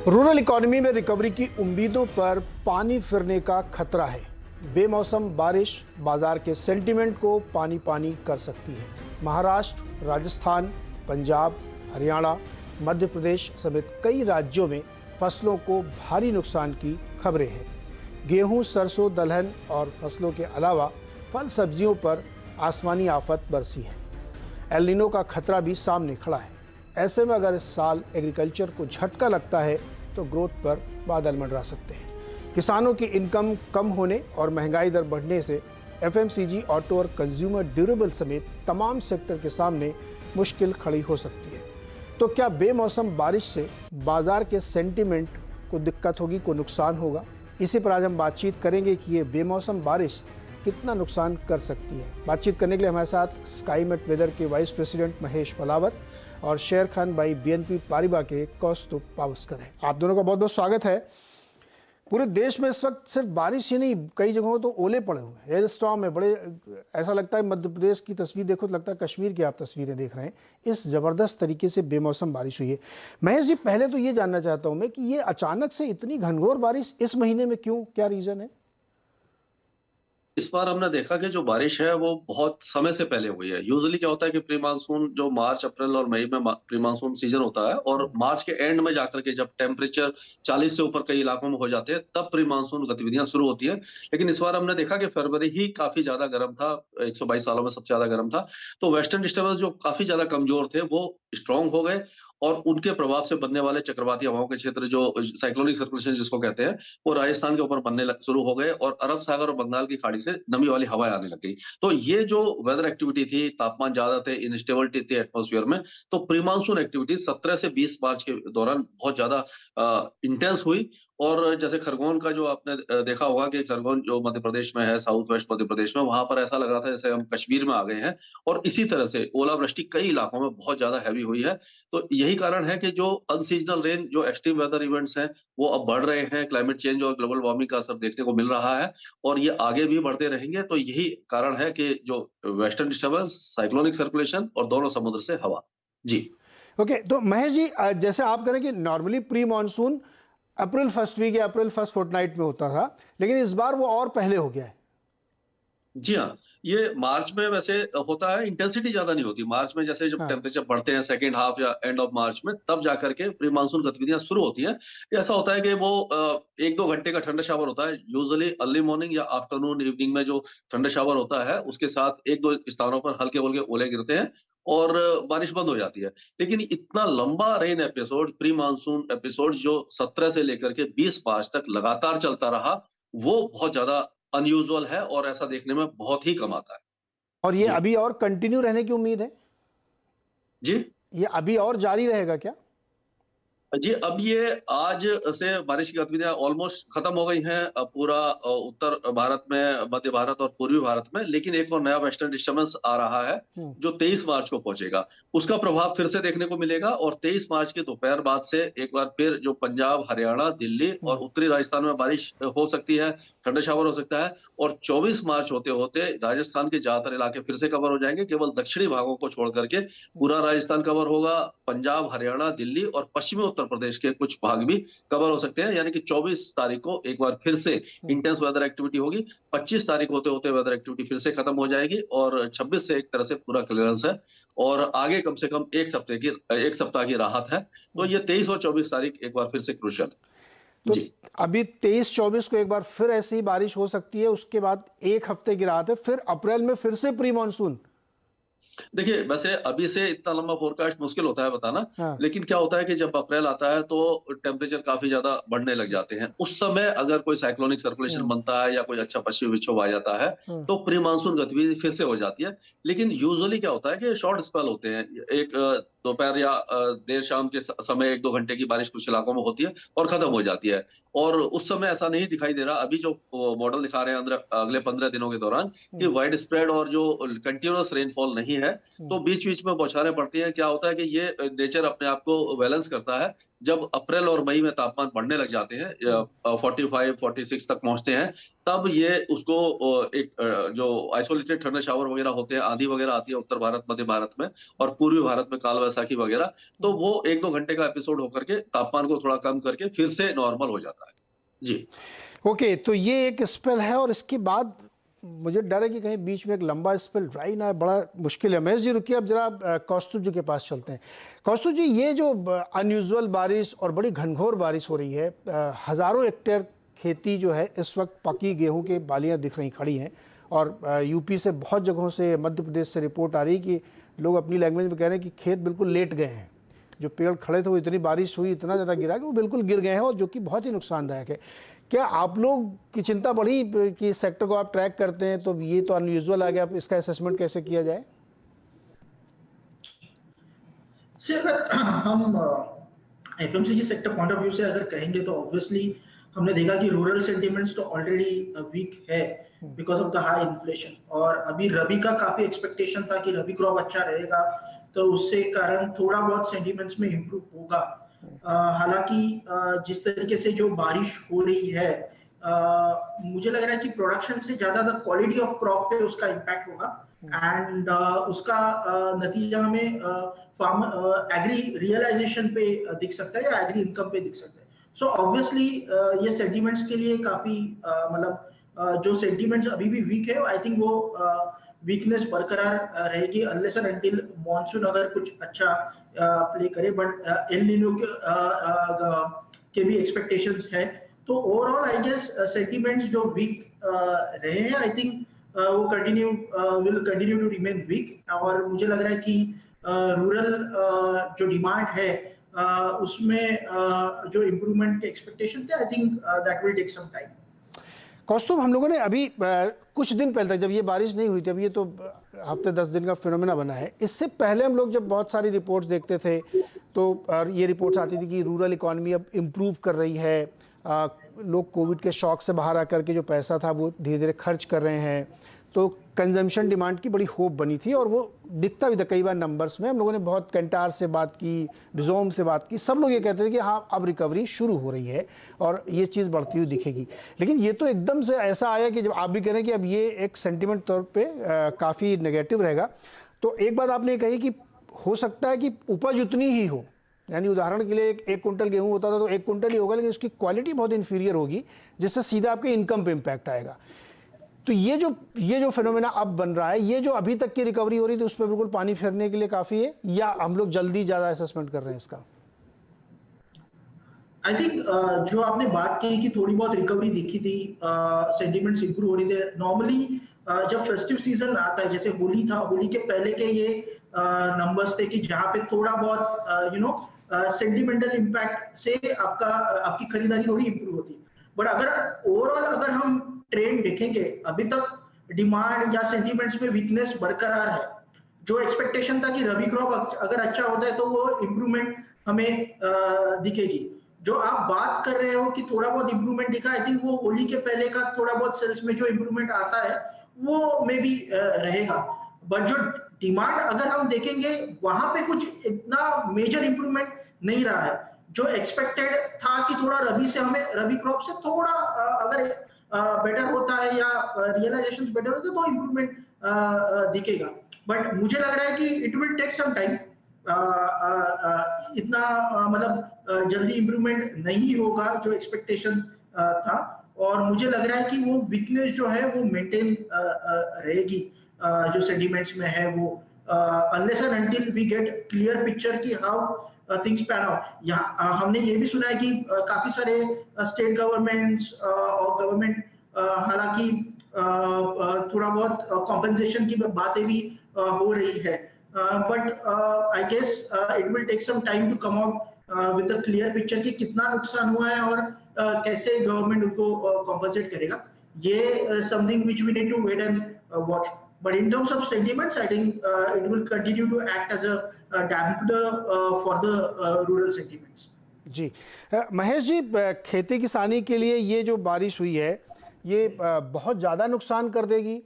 Rural economy में recovery की उम्मीदों पर पानी फिरने का खतरा है। बेमौसम बारिश बाजार के सेंटीमेंट को पानी पानी कर सकती है। महाराष्ट्र, राजस्थान, पंजाब, हरियाणा, मध्य प्रदेश समेत कई राज्यों में फसलों को भारी नुकसान की खबरें हैं। गेहूं, सरसों, दलहन और फसलों के अलावा फल सब्जियों पर आसमानी आफत बरसी है। एल नीनो का खतरा भी सामने खड़ा है। ऐसे में अगर इस साल एग्रीकल्चर को झटका लगता है तो ग्रोथ पर बादल मंडरा सकते हैं। किसानों की इनकम कम होने और महंगाई दर बढ़ने से एफएमसीजी, ऑटो और कंज्यूमर ड्यूरेबल समेत तमाम सेक्टर के सामने मुश्किल खड़ी हो सकती है। तो क्या बेमौसम बारिश से बाजार के सेंटीमेंट को दिक्कत होगी, को नुकसान होगा? इसी पर आज हम बातचीत करेंगे कि ये बेमौसम बारिश कितना नुकसान कर सकती है। बातचीत करने के लिए हमारे साथ स्काईमेट वेदर के वाइस प्रेसिडेंट महेश पलावत और शेर खान भाई बीएनपी पारिबा के कौस्तुभ पावस्कर हैं। आप दोनों का बहुत बहुत स्वागत है। पूरे देश में इस वक्त सिर्फ बारिश ही नहीं, कई जगहों तो ओले पड़े हुए हैं, हेल स्टॉर्म है। बड़े ऐसा लगता है मध्य प्रदेश की तस्वीर देखो तो लगता है कश्मीर की आप तस्वीरें देख रहे हैं। इस जबरदस्त तरीके से बेमौसम बारिश हुई है। महेश जी, पहले तो ये जानना चाहता हूं मैं कि ये अचानक से इतनी घनघोर बारिश इस महीने में क्यों, क्या रीजन है? इस बार हमने देखा कि जो बारिश है वो बहुत समय से पहले हुई है। यूजुअली क्या होता है कि प्री मानसून जो मार्च, अप्रैल और मई में प्री मानसून सीजन होता है और मार्च के एंड में जाकर के जब टेम्परेचर 40 से ऊपर कई इलाकों में हो जाते हैं तब प्री मानसून गतिविधियां शुरू होती है। लेकिन इस बार हमने देखा कि फरवरी ही काफी ज्यादा गर्म था, 122 सालों में सबसे ज्यादा गर्म था। तो वेस्टर्न डिस्टर्बेंस जो काफी ज्यादा कमजोर थे वो स्ट्रांग हो गए और उनके प्रभाव से बनने वाले चक्रवाती हवाओं के क्षेत्र जो साइक्लोनिक सर्कुलेशन जिसको कहते हैं, वो राजस्थान के ऊपर बनने शुरू हो गए और अरब सागर और बंगाल की खाड़ी से नमी वाली हवाएं आने लग गई। तो ये जो वेदर एक्टिविटी थी, तापमान ज्यादा थे, इनस्टेबिलिटी थी एटमॉस्फेयर में, तो प्री मानसून एक्टिविटी 17 से 20 मार्च के दौरान बहुत ज्यादा इंटेंस हुई। और जैसे खरगोन का जो आपने देखा होगा कि खरगोन जो मध्य प्रदेश में है, साउथ वेस्ट मध्य प्रदेश में, वहां पर ऐसा लग रहा था जैसे हम कश्मीर में आ गए हैं। और इसी तरह से ओलावृष्टि कई इलाकों में बहुत ज्यादा हैवी हुई है। तो यही कारण है कि जो अनसीजनल रेन, जो एक्सट्रीम वेदर इवेंट्स हैं, वो अब बढ़ रहे हैं। क्लाइमेट चेंज और ग्लोबल वार्मिंग का असर देखने को मिल रहा है और ये आगे भी बढ़ते रहेंगे। तो यही कारण है कि जो वेस्टर्न डिस्टर्बेंस, साइक्लोनिक सर्कुलेशन और दोनों समुद्र से हवा। जी। ओके, तो महेश जी, जैसे आप कह रहे हैं कि normally pre monsoon April first week या अप्रैल फर्स्ट फोर्टनाइट में होता था, लेकिन इस बार वो और पहले हो गया है। जी हाँ, ये मार्च में वैसे होता है, इंटेंसिटी ज्यादा नहीं होती। मार्च में जैसे जब हाँ। टेम्परेचर बढ़ते हैं सेकेंड हाफ या एंड ऑफ मार्च में, तब जाकर के प्री मानसून गतिविधियां शुरू होती हैं। ये ऐसा होता है कि वो 1-2 घंटे का ठंडा शावर होता है। यूजुअली अर्ली मॉर्निंग या आफ्टरनून इवनिंग में जो ठंडा शावर होता है, उसके साथ 1-2 स्थानों पर हल्के-फुल्के ओले गिरते हैं और बारिश बंद हो जाती है। लेकिन इतना लंबा rain episode, pre monsoon episode जो 17 से लेकर के 20 मार्च तक लगातार चलता रहा, वो बहुत ज्यादा अनयूजुअल है और ऐसा देखने में बहुत ही कम आता है। और ये जी। अभी और कंटिन्यू रहने की उम्मीद है? जी। ये अभी और जारी रहेगा क्या? जी, अब ये आज से बारिश की गतिविधियां ऑलमोस्ट खत्म हो गई हैं, पूरा उत्तर भारत में, मध्य भारत और पूर्वी भारत में। लेकिन एक और नया वेस्टर्न डिस्टर्बेंस आ रहा है हम्म। जो 23 मार्च को पहुंचेगा। उसका प्रभाव फिर से देखने को मिलेगा और 23 मार्च की दोपहर बाद से एक बार फिर जो पंजाब, हरियाणा, दिल्ली और हम्म। उत्तरी राजस्थान में बारिश हो सकती है, ठंडा शावर हो सकता है। और 24 मार्च होते होते राजस्थान के ज्यादातर इलाके फिर से कवर हो जाएंगे। केवल दक्षिणी भागों को छोड़ करके पूरा राजस्थान कवर होगा। पंजाब, हरियाणा, दिल्ली और पश्चिमी उत्तर प्रदेश के कुछ भाग भी कवर हो सकते हैं। यानी कि 24 तारीख को एक बार फिर से हम्म। इंटेंस वेदर एक्टिविटी होगी। 25 तारीख होते होते वेदर एक्टिविटी फिर से खत्म हो जाएगी और 26 से एक तरह से पूरा क्लियरेंस है और आगे कम से कम एक सप्ताह की राहत है। तो हम्म। ये 23 और 24 तारीख एक बार फिर से क्रूशियल है। तो जी। अभी 23-24 को एक बार फिर ऐसी ही बारिश हो सकती है, उसके बाद एक हफ्ते की राहत है, फिर अप्रैल में फिर से प्री मानसून। देखिए, वैसे अभी से इतना लंबा फोरकास्ट मुश्किल होता है बताना। हाँ। लेकिन क्या होता है कि जब अप्रैल आता है तो टेम्परेचर काफी ज्यादा बढ़ने लग जाते हैं। उस समय अगर कोई साइक्लोनिक सर्कुलेशन हम्म। बनता है या कोई अच्छा पश्चिमी विक्षोभ आ जाता है हम्म। तो प्री मानसून गतिविधि फिर से हो जाती है। लेकिन यूजुअली क्या होता है कि शॉर्ट स्पेल होते हैं। एक दोपहर या देर शाम के समय 1-2 घंटे की बारिश कुछ इलाकों में होती है और खत्म हो जाती है। और उस समय ऐसा नहीं दिखाई दे रहा। अभी जो मॉडल दिखा रहे हैं अगले 15 दिनों के दौरान कि हम्म। वाइड स्प्रेड और जो कंटिन्यूअस रेनफॉल नहीं है। हम्म। तो बीच-बीच में बौछारें पड़ती हैं। क्या होता है कि ये नेचर अपने आप को बैलेंस करता है। जब अप्रैल और मई में तापमान बढ़ने लग जाते हैं, 45-46 तक पहुंचते हैं, तब ये उसको जो आइसोलेटेड थंडर शावर वगैरह होते हैं, आंधी वगैरह आती है उत्तर भारत, मध्य भारत में और पूर्वी भारत में काल वैसाखी वगैरह, तो वो 1-2 घंटे का एपिसोड होकर के तापमान को थोड़ा कम करके फिर से नॉर्मल हो जाता है। जी। ओके, तो ये एक स्पेल है और इसके बाद मुझे डर है कि कहीं बीच में एक लंबा स्पेल ड्राई ना है, बड़ा मुश्किल है। महेश जी रुकिए, अब जरा कौस्तुभ जी के पास चलते हैं। कौस्तुभ जी, ये जो अनयूजुअल बारिश और बड़ी घनघोर बारिश हो रही है, हज़ारों हेक्टेयर खेती जो है इस वक्त पकी गेहूं के बालियां दिख रही खड़ी हैं, और यूपी से बहुत जगहों से, मध्य प्रदेश से रिपोर्ट आ रही कि लोग अपनी लैंग्वेज में कह रहे हैं कि खेत बिल्कुल लेट गए हैं। जो पेड़ खड़े थे वो इतनी बारिश हुई, इतना ज़्यादा गिरा कि वो बिल्कुल गिर गए हैं, और जो कि बहुत ही नुकसानदायक है। क्या आप लोग की चिंता बढ़ी कि इस सेक्टर को आप ट्रैक करते हैं, तो ये तो अनयूजुअल आ गया, अब इसका असेसमेंट कैसे किया जाए? से अगर हम FMCG sector point of view से अगर कहेंगे तो ऑब्वियसली हमने देखा कि रूरल सेंटिमेंट्स तो ऑलरेडी वीक है because of the high inflation, और अभी रबी का काफी एक्सपेक्टेशन था कि रबी क्रॉप अच्छा रहेगा, तो उससे कारण थोड़ा बहुत सेंटिमेंट्स में इम्प्रूव होगा। हालांकि जिस तरीके से जो बारिश हो रही है, मुझे लग रहा है कि प्रोडक्शन से ज्यादा द क्वालिटी ऑफ क्रॉप पे उसका इम्पैक्ट होगा, एंड उसका नतीजा हमें फार्म एग्री रियलाइजेशन पे दिख सकता है या एग्री इनकम पे दिख सकता है। सो ऑब्वियसली ये सेंटिमेंट्स के लिए काफी मतलब जो सेंटिमेंट्स अभी भी वीक है, आई थिंक वो वीकनेस बरकरार रहेगी अनलेस एंड अनटिल मॉनसून अगर कुछ अच्छा प्ले करे, बट एल नीनो के भी एक्सपेक्टेशंस है। तो ओवरऑल आई गेस सेंटिमेंट्स जो वीक रहे हैं, आई थिंक वो will continue to remain weak, और मुझे लग रहा है कि रूरल जो डिमांड है उसमें जो इम्प्रूवमेंट के एक्सपेक्टेशन थे, I think that will take some time. Kaustubh, हम लोगों ने अभी कुछ दिन पहले तक, जब ये बारिश नहीं हुई थी, अभी ये तो हफ्ते 10 दिन का फिनोमेना बना है, इससे पहले हम लोग जब बहुत सारी रिपोर्ट्स देखते थे तो ये रिपोर्ट्स आती थी कि रूरल इकॉनमी अब इम्प्रूव कर रही है, लोग कोविड के शॉक से बाहर आकर के जो पैसा था वो धीरे धीरे खर्च कर रहे हैं, तो कंजम्पशन डिमांड की बड़ी होप बनी थी, और वो दिखता भी था कई बार नंबर्स में। हम लोगों ने बहुत कैंटार से बात की, डिजोम से बात की, सब लोग ये कहते थे कि हाँ अब रिकवरी शुरू हो रही है और ये चीज़ बढ़ती हुई दिखेगी। लेकिन ये तो एकदम से ऐसा आया कि जब आप भी कह रहे हैं कि अब ये एक सेंटिमेंट तौर पे काफ़ी नेगेटिव रहेगा, तो एक बात आपने कही कि हो सकता है कि उपज उतनी ही हो, यानी उदाहरण के लिए एक कुंटल गेहूं होता था तो 1 कुंटल ही होगा, लेकिन उसकी क्वालिटी बहुत इन्फीरियर होगी, जिससे सीधा आपके इनकम पे इम्पैक्ट आएगा। तो ये जो फिनोमेना अब बन रहा है, ये जो अभी तक की रिकवरी हो रही थी उस पर बिल्कुल पानी फेरने के लिए काफ़ी है, या हम लोग जल्दी ज़्यादा असेसमेंट कर रहे हैं इसका? आई थिंक जो आपने बात की कि थोड़ी बहुत रिकवरी दिखी थी, सेंटिमेंट्स इंप्रूव हो रही थे। नॉर्मली जब फेस्टिव सीजन आता है, जैसे होली था, होली के पहले के ये नंबर्स थे कि जहाँ पे थोड़ा बहुत सेंटिमेंटल इम्पैक्ट से आपकी खरीदारी थोड़ी इंप्रूव होती है। बट अगर ओवरऑल अगर हम ट्रेंड देखेंगे, अभी तक डिमांड या सेंटिमेंट्स में वीकनेस बरकरार है। जो एक्सपेक्टेशन था कि रबी क्रॉप अगर अच्छा होता है तो वो इम्प्रूवमेंट हमें दिखेगी। जो आप बात कर रहे हो कि थोड़ा बहुत इम्प्रूवमेंट दिखा, आई थिंक वो होली के पहले का थोड़ा बहुत सेल्स में जो इम्प्रूवमेंट आता है वो मे भी रहेगा, बट जो डिमांड अगर हम देखेंगे वहां पे कुछ इतना मेजर इम्प्रूवमेंट नहीं रहा है। जो एक्सपेक्टेड था कि थोड़ा रबी से हमें रबी क्रॉप से थोड़ा अगर बेटर होता है या रियलाइजेशंस बेटर होते तो इम्प्रूवमेंट दिखेगा, बट मुझे लग रहा है कि it will take some time. इतना मतलब जल्दी इम्प्रूवमेंट नहीं होगा जो एक्सपेक्टेशन था, और मुझे लग रहा है कि वो वीकनेस जो है वो मेंटेन रहेगी जो सेंटिमेंट्स में है वो, unless and until we get clear picture कि हाउ थिंग्स पैन आउट। यहाँ हमने ये भी सुना है कि काफी सारे स्टेट गवर्नमेंट्स और गवर्नमेंट हालांकि थोड़ा बहुत कॉम्पेंसेशन की बातें भी हो रही है, but I guess it will take some time to come out with the clear picture कि कितना नुकसान हुआ है और कैसे गवर्नमेंट उनको कॉम्पेंसेट करेगा। ये something which we need to wait and watch, but in terms of sentiments I think it will continue to act as a dampener for the rural sentiments। जी, महेश जी, खेती किसानी के लिए ये जो बारिश हुई है ये बहुत ज़्यादा नुकसान कर देगी,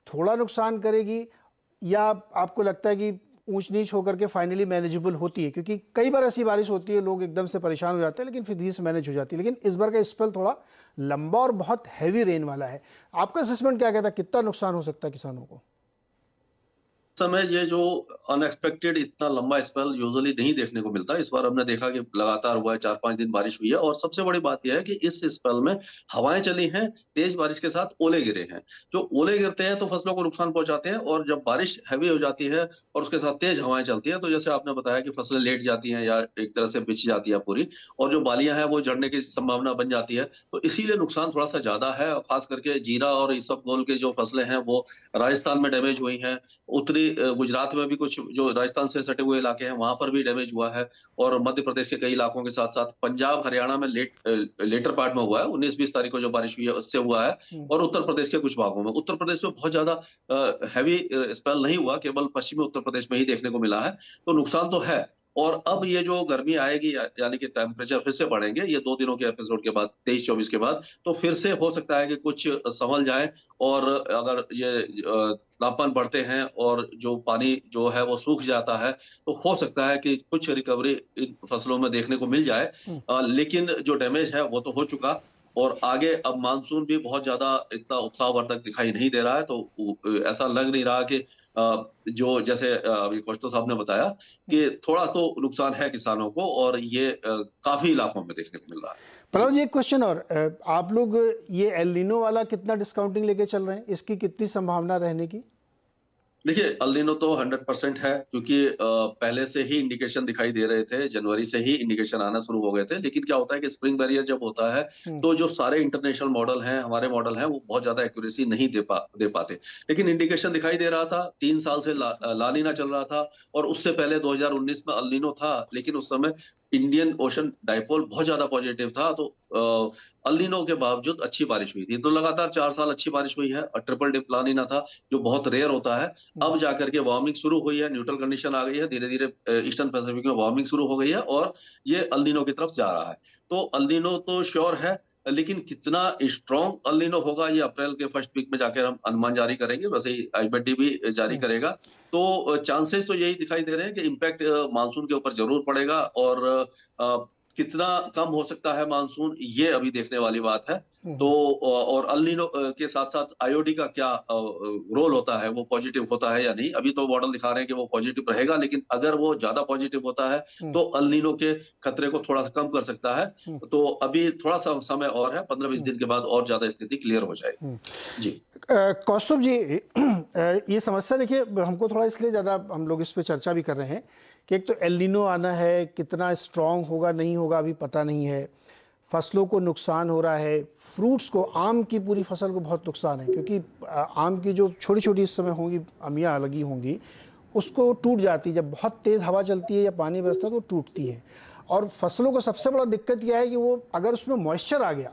थोड़ा नुकसान करेगी, या आपको लगता है कि ऊंच नीच होकर के फाइनली मैनेजेबल होती है, क्योंकि कई बार ऐसी बारिश होती है लोग एकदम से परेशान हो जाते हैं लेकिन फिर धीरे से मैनेज हो जाती है। लेकिन इस बार का स्पेल थोड़ा लंबा और बहुत हैवी रेन वाला है। आपका असेसमेंट क्या कहता है, कितना नुकसान हो सकता है किसानों को? समय ये जो अनएक्सपेक्टेड इतना लंबा स्पेल यूजुअली नहीं देखने को मिलता। इस बार हमने देखा कि लगातार हुआ है, 4-5 दिन बारिश हुई है और सबसे बड़ी बात यह है कि इस स्पेल में हवाएं चली हैं, तेज बारिश के साथ ओले गिरे हैं। जो ओले गिरते हैं तो फसलों को नुकसान पहुंचाते हैं, और जब बारिश हैवी हो जाती है और उसके साथ तेज हवाएं चलती हैं तो जैसे आपने बताया कि फसलें लेट जाती हैं या एक तरह से बिछ जाती है पूरी, और जो बालियां हैं वो झड़ने की संभावना बन जाती है। तो इसीलिए नुकसान थोड़ा सा ज्यादा है, और खास करके जीरा और इसबगोल की जो फसलें हैं वो राजस्थान में डैमेज हुई हैं। उत्तरी गुजरात में भी कुछ जो राजस्थान से सटे हुए इलाके हैं वहां पर भी डैमेज हुआ है, और मध्य प्रदेश के कई इलाकों के साथ साथ पंजाब हरियाणा में लेटर पार्ट में हुआ है, 19-20 तारीख को जो बारिश हुई है उससे हुआ है, और उत्तर प्रदेश के कुछ भागों में। उत्तर प्रदेश में बहुत ज्यादा हैवी स्पेल नहीं हुआ, केवल पश्चिमी उत्तर प्रदेश में ही देखने को मिला है। तो नुकसान तो है, और अब ये जो गर्मी आएगी यानी कि टेम्परेचर फिर से बढ़ेंगे ये 2 दिनों के एपिसोड के बाद, 23-24 के बाद, तो फिर से हो सकता है कि कुछ संभल जाए। और अगर ये तापमान बढ़ते हैं और जो पानी जो है वो सूख जाता है तो हो सकता है कि कुछ रिकवरी इन फसलों में देखने को मिल जाए। लेकिन जो डैमेज है वो तो हो चुका, और आगे अब मानसून भी बहुत ज्यादा इतना उत्साहवर्धक दिखाई नहीं दे रहा है। तो ऐसा लग नहीं रहा कि जो जैसे अभी कौशल साहब ने बताया कि थोड़ा तो नुकसान है किसानों को, और ये काफी इलाकों में देखने को मिल रहा है। पलव जी, एक क्वेश्चन और, आप लोग ये एल नीनो वाला कितना डिस्काउंटिंग लेके चल रहे हैं, इसकी कितनी संभावना रहने की? देखिए, अल नीनो तो 100% है, क्योंकि पहले से ही इंडिकेशन दिखाई दे रहे थे, जनवरी से ही इंडिकेशन आना शुरू हो गए थे। लेकिन क्या होता है कि स्प्रिंग बैरियर जब होता है तो जो सारे इंटरनेशनल मॉडल हैं, हमारे मॉडल हैं, वो बहुत ज्यादा एक्यूरेसी नहीं दे पाते। लेकिन इंडिकेशन दिखाई दे रहा था, 3 साल से ला नीना चल रहा था, और उससे पहले 2019 में अल नीनो था, लेकिन उस समय इंडियन ओशन डाइपोल बहुत ज्यादा पॉजिटिव था। तो अल नीनो के बावजूद अच्छी बारिश हुई थी। तो लगातार 4 साल अच्छी बारिश हुई है, और ट्रिपल डिप ला नीना था जो बहुत रेयर होता है। अब जाकर के वार्मिंग शुरू हुई है, न्यूट्रल कंडीशन आ गई है, धीरे धीरे ईस्टर्न पैसिफिक में वार्मिंग शुरू हो गई है, और ये अल नीनो की तरफ जा रहा है। तो अल नीनो तो श्योर है, लेकिन कितना स्ट्रॉन्ग अल नीनो होगा ये अप्रैल के फर्स्ट वीक में जाकर हम अनुमान जारी करेंगे, वैसे ही आईएमडी भी जारी करेगा। तो चांसेस तो यही दिखाई दे रहे हैं कि इम्पैक्ट मानसून के ऊपर जरूर पड़ेगा, और कितना कम हो सकता है मानसून ये अभी देखने वाली बात है। तो और अल नीनो के साथ साथ आईओडी का क्या रोल होता है, वो पॉजिटिव होता है या नहीं। अभी तो मॉडल दिखा रहे हैं कि वो पॉजिटिव रहेगा, लेकिन अगर वो ज्यादा पॉजिटिव होता है तो अल नीनो के खतरे को थोड़ा सा कम कर सकता है। तो अभी थोड़ा सा समय और है, 15-20 दिन के बाद और ज्यादा स्थिति क्लियर हो जाएगी। जी कौस्तुभ जी, ये समस्या देखिए हमको थोड़ा इसलिए ज़्यादा हम लोग इस पे चर्चा भी कर रहे हैं कि एक तो एल नीनो आना है, कितना स्ट्रांग होगा नहीं होगा अभी पता नहीं है, फसलों को नुकसान हो रहा है, फ्रूट्स को, आम की पूरी फसल को बहुत नुकसान है, क्योंकि आम की जो छोटी छोटी इस समय होंगी अमियाँ लगी होंगी उसको टूट जाती है, जब बहुत तेज़ हवा चलती है या पानी बरसता है तो टूटती है। और फसलों को सबसे बड़ा दिक्कत यह है कि वो अगर उसमें मॉइस्चर आ गया,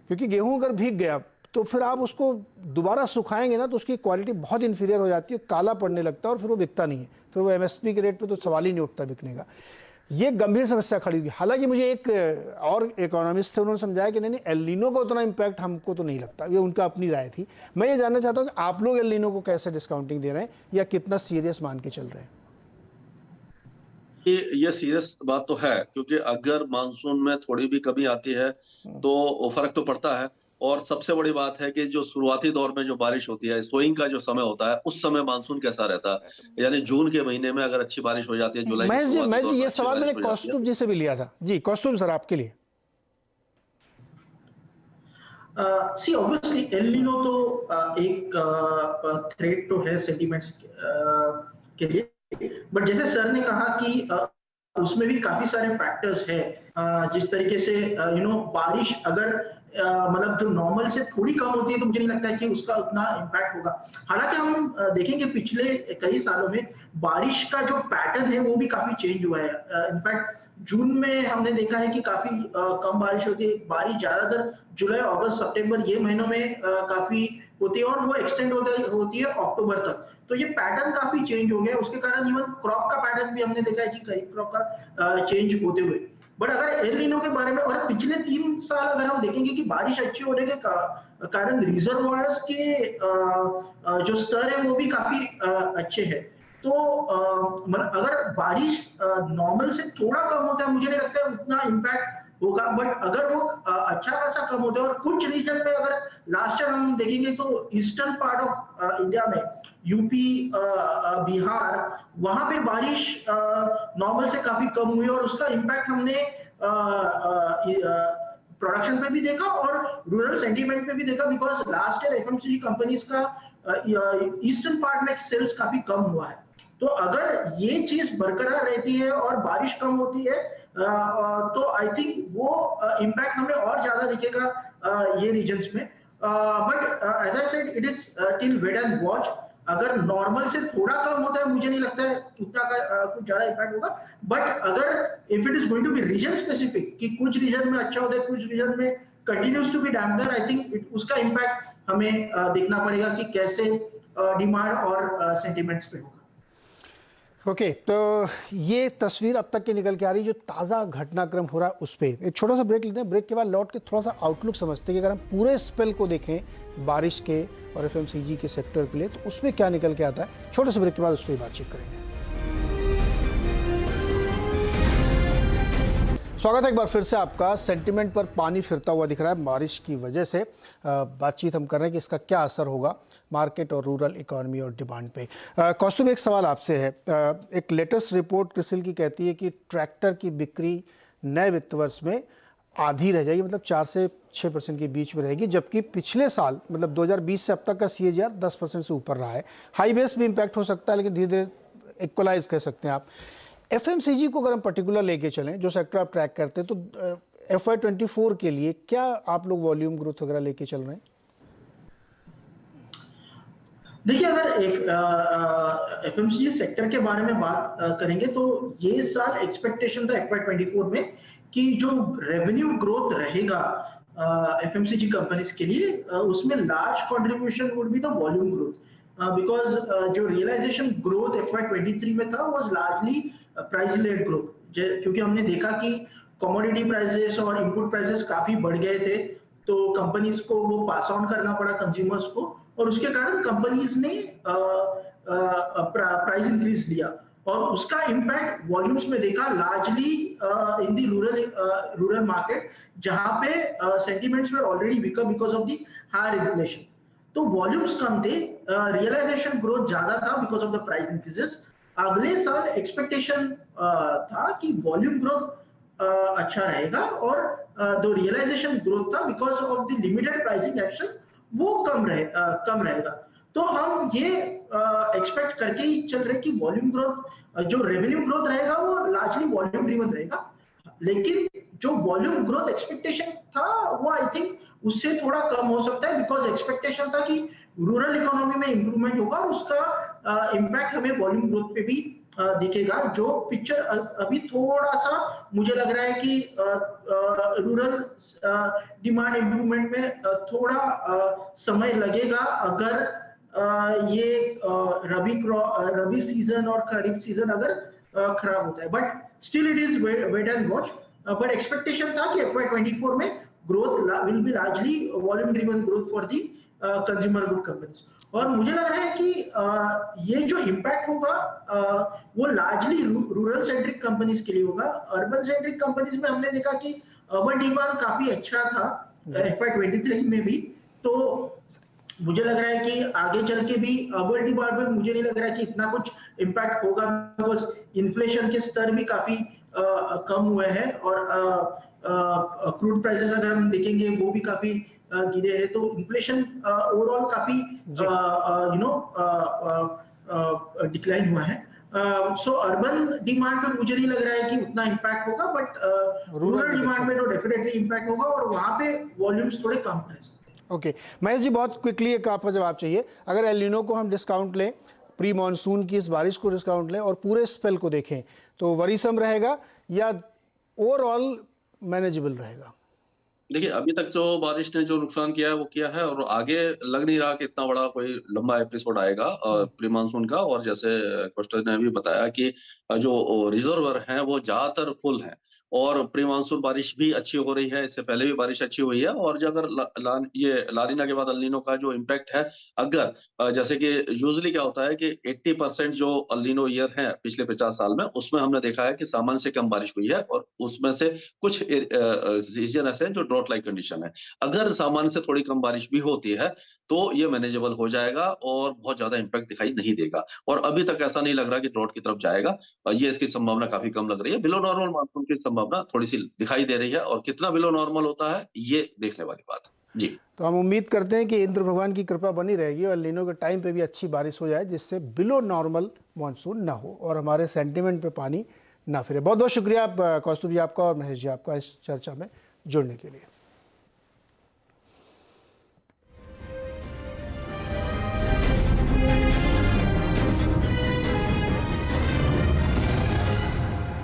क्योंकि गेहूं अगर भीग गया तो फिर आप उसको दोबारा सुखाएंगे ना तो उसकी क्वालिटी बहुत इन्फीरियर हो जाती है, काला पड़ने लगता है और फिर वो बिकता नहीं है, फिर वो एमएसपी के रेट पे तो सवाल ही नहीं उठता बिकने का। ये गंभीर समस्या खड़ी हुई। हालांकि मुझे एक और इकोनॉमिस्ट थे, उन्होंने समझाया कि नहीं एल नीनो का उतना इम्पैक्ट हमको तो नहीं लगता, ये उनका अपनी राय थी। मैं ये जानना चाहता हूँ कि आप लोग एल नीनो को कैसे डिस्काउंटिंग दे रहे हैं या कितना सीरियस मान के चल रहे हैं? ये सीरियस बात तो है, क्योंकि अगर मानसून में थोड़ी भी कमी आती है तो फर्क तो पड़ता है। और सबसे बड़ी बात है कि जो शुरुआती दौर में जो बारिश होती है, सोइंग का जो समय होता है, उस समय मानसून कैसा रहता है, यानी जून के महीने में अगर अच्छी बारिश हो जाती है, जुलाई के शुरुआती मैं दौर जी में ये अच्छी सवाल बारिश मैंने हो जाती है। कौस्तुभ जी से भी लिया था। जी कौस्तुभ सर, आपके लिए। सी ऑब्वियसली एल नीनो तो एक थ्रेट तो है सेंटीमेंट्स के लिए, बट जैसे सर ने कहा कि उसमें भी काफी सारे फैक्टर्स है। जिस तरीके से बारिश अगर मतलब जो नॉर्मल से थोड़ी कम होती है तो मुझे नहीं लगता है कि उसका उतना इम्पैक्ट होगा। हालांकि हम देखेंगे पिछले कई सालों में बारिश का जो पैटर्न है वो भी काफी चेंज हुआ है। इनफैक्ट जून में हमने देखा है कि काफी कम बारिश होती है, बारिश ज्यादातर जुलाई, अगस्त, सितंबर ये महीनों में काफी होती है, और वो एक्सटेंड होती है अक्टूबर तक। तो ये पैटर्न काफी चेंज हो गया, उसके कारण इवन क्रॉप का पैटर्न भी हमने देखा है कि खरीफ क्रॉप का चेंज होते हुए। बट अगर एल नीनो के बारे में, और पिछले 3 साल अगर हम देखेंगे कि बारिश अच्छी होने के कारण रिजर्वोयर्स के जो स्तर है वो भी काफी अच्छे हैं। तो मतलब अगर बारिश नॉर्मल से थोड़ा कम होता है, मुझे नहीं लगता है उतना इम्पैक्ट होगा, बट अगर वो अच्छा खासा कम होता है, और कुछ रीजन में अगर लास्ट ईयर हम देखेंगे तो ईस्टर्न पार्ट ऑफ इंडिया में यूपी, बिहार, वहां पे बारिश नॉर्मल से काफी कम हुई और उसका इम्पैक्ट हमने प्रोडक्शन पे भी देखा और रूरल सेंटीमेंट पे भी देखा, because last year FMCG companies का ईस्टर्न पार्ट में सेल्स काफी कम हुआ है। तो अगर ये चीज बरकरार रहती है और बारिश कम होती है तो आई थिंक वो इम्पैक्ट हमें और ज्यादा दिखेगा ये रीजन्स में। But as I said it is till wait and watch. अगर नॉर्मल से थोड़ा कम होता है, मुझे नहीं लगता है उतना का कुछ ज्यादा इम्पैक्ट होगा, बट अगर if it is going to be region specific कि कुछ रीजन में अच्छा होता है, कुछ रीजन में continues to be damper, I think उसका इम्पैक्ट हमें देखना पड़ेगा कि कैसे डिमांड और सेंटिमेंट्स पे होगा। ओके, तो ये तस्वीर अब तक की निकल के आ रही जो ताज़ा घटनाक्रम हो रहा है उस पर एक छोटा सा ब्रेक लेते हैं। ब्रेक के बाद लौट के थोड़ा सा आउटलुक समझते हैं कि अगर हम पूरे स्पेल को देखें बारिश के और एफएमसीजी के सेक्टर के लिए तो उसमें क्या निकल के आता है। छोटे से ब्रेक के बाद उस पर बातचीत करेंगे। स्वागत है एक बार फिर से आपका। सेंटिमेंट पर पानी फिरता हुआ दिख रहा है बारिश की वजह से। बातचीत हम कर रहे हैं कि इसका क्या असर होगा मार्केट और रूरल इकोनॉमी और डिमांड पे। कौस्तुभ, एक सवाल आपसे है। एक लेटेस्ट रिपोर्ट क्रिसिल की कहती है कि ट्रैक्टर की बिक्री नए वित्त वर्ष में आधी रह जाएगी, मतलब 4 से 6% के बीच में रहेगी, जबकि पिछले साल मतलब 2020 से अब तक का CAGR 10% से ऊपर रहा है। हाई बेस भी इम्पैक्ट हो सकता है, लेकिन धीरे धीरे इक्वलाइज कह सकते हैं आप। एफएमसीजी को अगर हम पर्टिकुलर लेके चलें, जो सेक्टर आप ट्रैक करते हैं, तो FY24 के लिए क्या आप लोग वॉल्यूम ग्रोथ वगैरह लेके चल रहे हैं? देखिए, अगर एफएमसीजी सेक्टर के बारे में बात करेंगे तो ये साल एक्सपेक्टेशन था FY24 में कि जो रेवेन्यू ग्रोथ रहेगा एफएमसीजी कंपनीज के लिए, उसमें large contribution would be the volume growth, because जो रियलाइजेशन ग्रोथ FY23 में था was largely price led growth, क्योंकि हमने देखा कि कमोडिटी प्राइसेस और इनपुट प्राइसेस काफी बढ़ गए थे, तो कंपनीज को वो पास ऑन करना पड़ा कंज्यूमर्स को, और उसके कारण कंपनीज ने प्राइस इंक्रीज दिया और उसका इम्पैक्ट वॉल्यूम्स में देखा largely in the rural market, जहां पे sentiments were already weaker because of the higher inflation. तो वॉल्यूम्स कम थे, रियलाइजेशन ग्रोथ ज्यादा था because of the price increases. अगले साल एक्सपेक्टेशन था कि वॉल्यूम ग्रोथ अच्छा रहेगा और जो रियलाइजेशन ग्रोथ था because of the limited pricing action वो कम रहेगा। तो हम ये एक्सपेक्ट करके ही चल रहे कि वॉल्यूम ग्रोथ, जो रेवेन्यू ग्रोथ रहेगा वो लार्जली वॉल्यूम ड्रिवन रहेगा, लेकिन जो वॉल्यूम ग्रोथ एक्सपेक्टेशन था वो आई थिंक उससे थोड़ा कम हो सकता है, बिकॉज एक्सपेक्टेशन था कि रूरल इकोनॉमी में इंप्रूवमेंट होगा और उसका इम्पैक्ट हमें वॉल्यूम ग्रोथ पे भी दिखेगा। जो पिक्चर अभी थोड़ा सा मुझे लग रहा है कि रूरल डिमांड इंप्रूवमेंट में थोड़ा समय लगेगा, अगर ये रबी सीजन और खरीफ सीजन अगर खराब होता है, but still it is wait and watch. But expectation था कि FY24 में growth will be largely volume driven growth for the consumer good companies, और मुझे लग रहा है कि ये जो इम्पैक्ट होगा वो लार्जली रूरल सेंट्रिक कंपनीज के लिए होगा। अर्बन सेंट्रिक कंपनीज में हमने देखा कि अर्बन डिमांड काफी अच्छा था FY23 में भी, तो मुझे लग रहा है कि आगे चल के भी अर्बन डिमांड में मुझे नहीं लग रहा है कि इतना कुछ इम्पैक्ट होगा, बिकॉज इन्फ्लेशन के स्तर भी काफी कम हुए हैं और क्रूड प्राइसेस अगर हम देखेंगे वो भी काफी गिरे हैं, तो इन्फ्लेशन ओवरऑल काफी डिक्लाइन हुआ है। सो अर्बन डिमांड पे मुझे नहीं लग रहा है कि उतना इम्पैक्ट होगा, बट रूरल डिमांड में तो डेफिनेटली इम्पैक्ट होगा और वहां पे वॉल्यूम्स थोड़े कम रह सकते हैं। ओके, महेश जी, बहुत क्विकली एक आपका जवाब चाहिए। अगर एल नीनो को हम डिस्काउंट लें, प्री मानसून की इस बारिश को डिस्काउंट लें और पूरे स्पेल को देखें, तो वरीसम रहेगा या ओवरऑल मैनेजेबल रहेगा? देखिए, अभी तक जो बारिश ने जो नुकसान किया है, वो किया है और आगे लग नहीं रहा कि इतना बड़ा कोई लंबा एपिसोड आएगा प्री मानसून का। और जैसे क्वेश्चन ने भी बताया कि जो रिजर्वर हैं, वो ज़्यादातर फुल हैं और प्री मानसून बारिश भी अच्छी हो रही है, इससे पहले भी बारिश अच्छी हुई है। और जो अगर ये ला नीना के बाद एल नीनो का जो इम्पैक्ट है, अगर जैसे कि यूजुअली क्या होता है कि 80% जो एल नीनो ईयर है पिछले 50 साल में, उसमें हमने देखा है कि सामान्य से कम बारिश हुई है और उसमें से कुछ रीजन ऐसे हैं जो ड्रॉट लाइक कंडीशन है। अगर सामान्य से थोड़ी कम बारिश भी होती है, तो ये मैनेजेबल हो जाएगा और बहुत ज़्यादा इम्पैक्ट दिखाई नहीं देगा। और अभी तक ऐसा नहीं लग रहा कि ड्रॉट की तरफ जाएगा। ये इसकी संभावना काफ़ी कम लग रही है। बिलो नॉर्मल मानसून की संभावना थोड़ी-सी दिखाई दे रही है और कितना बिलो नॉर्मल होता है, ये देखने वाली बात है। जी। तो हम उम्मीद करते हैं कि इंद्र भगवान की कृपा बनी रहेगी और एल नीनो के टाइम पे भी अच्छी बारिश हो जाए, जिससे बिलो नॉर्मल मानसून ना हो और हमारे सेंटिमेंट पे पानी ना फिरे। बहुत बहुत शुक्रिया कौस्तुभ जी आपका और महेश जी आपका इस चर्चा में जुड़ने के लिए।